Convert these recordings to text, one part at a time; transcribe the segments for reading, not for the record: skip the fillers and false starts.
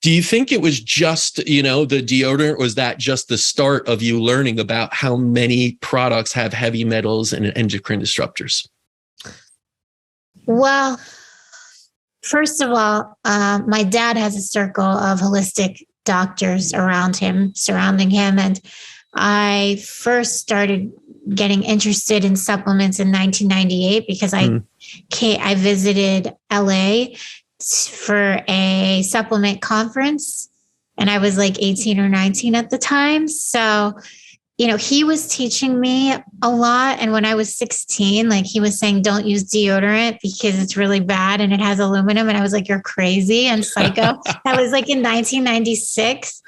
Do you think it was just, the deodorant? Was that just the start of you learning about how many products have heavy metals and endocrine disruptors? Well, first of all, my dad has a circle of holistic doctors surrounding him. And I first started getting interested in supplements in 1998 because I visited LA for a supplement conference, and I was like 18 or 19 at the time. So, he was teaching me a lot. And when I was 16, he was saying, don't use deodorant because it's really bad and it has aluminum. And I was like, you're crazy and psycho. That was in 1996.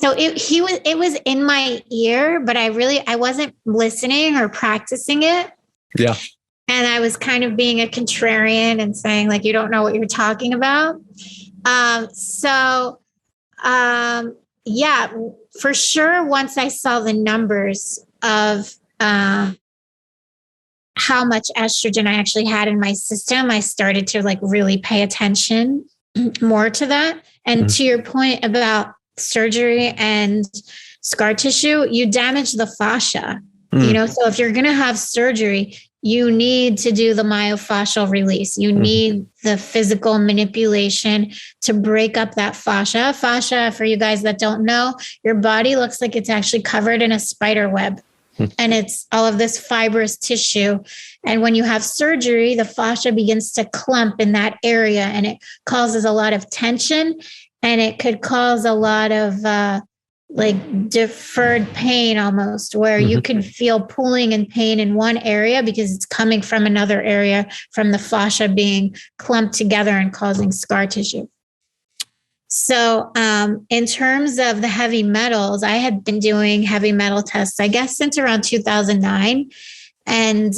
So it was in my ear, but I wasn't listening or practicing it. Yeah. And I was kind of being a contrarian and saying, you don't know what you're talking about. Yeah, for sure. Once I saw the numbers of how much estrogen I actually had in my system, I started to really pay attention more to that. And to your point about surgery and scar tissue, you damage the fascia. So if you're going to have surgery, you need to do the myofascial release. You need the physical manipulation to break up that fascia. Fascia, for you guys that don't know, your body looks like it's actually covered in a spider web. And it's all of this fibrous tissue. And when you have surgery, the fascia begins to clump in that area, and it causes a lot of tension, and it could cause a lot of deferred pain almost, where you can feel pulling and pain in one area because it's coming from another area from the fascia being clumped together and causing scar tissue. So in terms of the heavy metals, I had been doing heavy metal tests, I guess, since around 2009. And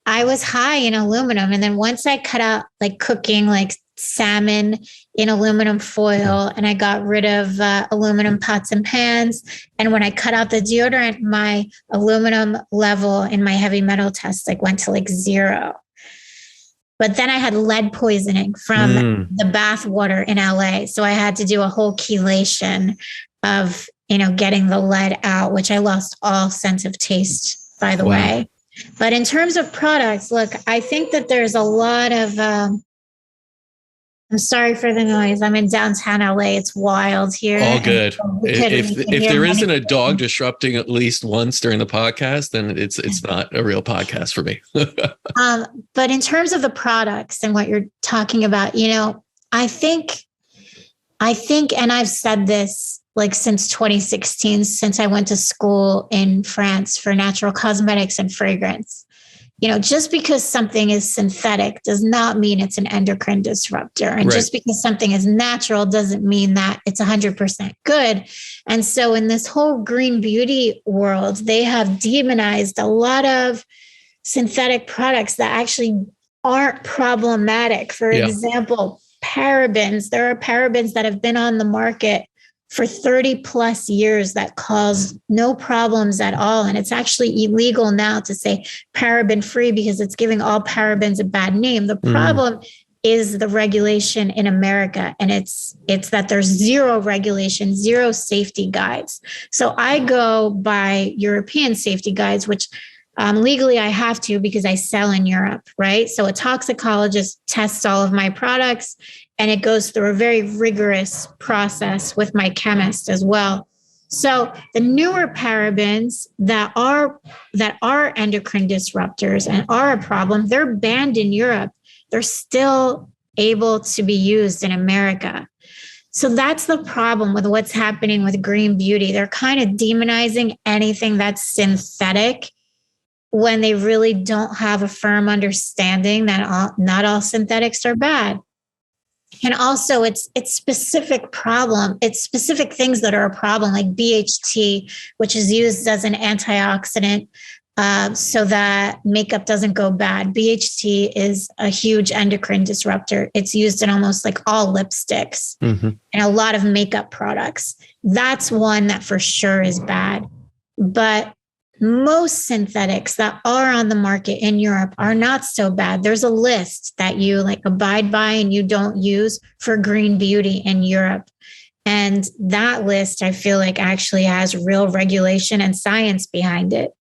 I was high in aluminum. And then once I cut out cooking, salmon in aluminum foil, and I got rid of aluminum pots and pans. And when I cut out the deodorant, my aluminum level in my heavy metal test went to 0. But then I had lead poisoning from the bath water in LA. So I had to do a whole chelation of, getting the lead out, which I lost all sense of taste, by the way. But in terms of products, look, I think that there's a lot of, I'm sorry for the noise. I'm in downtown LA. It's wild here. All good. If there isn't a dog disrupting at least once during the podcast, then it's not a real podcast for me. But in terms of the products and what you're talking about, I think, and I've said this since 2016, since I went to school in France for natural cosmetics and fragrance. Just because something is synthetic does not mean it's an endocrine disruptor. And just because something is natural doesn't mean that it's 100% good. And so in this whole green beauty world, they have demonized a lot of synthetic products that actually aren't problematic. For example, parabens. There are parabens that have been on the market for 30 plus years that cause no problems at all. And it's actually illegal now to say paraben free because it's giving all parabens a bad name. The problem is the regulation in America. And it's that there's zero regulation, zero safety guides. So I go by European safety guides, which legally I have to because I sell in Europe, right? So a toxicologist tests all of my products, and it goes through a very rigorous process with my chemist as well. So the newer parabens that are endocrine disruptors and are a problem, they're banned in Europe. They're still able to be used in America. So that's the problem with what's happening with green beauty. They're kind of demonizing anything that's synthetic when they really don't have a firm understanding that not all synthetics are bad. And also it's specific problem. It's specific things that are a problem, like BHT, which is used as an antioxidant so that makeup doesn't go bad. BHT is a huge endocrine disruptor. It's used in almost all lipsticks and a lot of makeup products. That's one that for sure is bad. But most synthetics that are on the market in Europe are not so bad. There's a list that you like abide by and you don't use for green beauty in Europe. And that list, I feel like actually has real regulation and science behind it.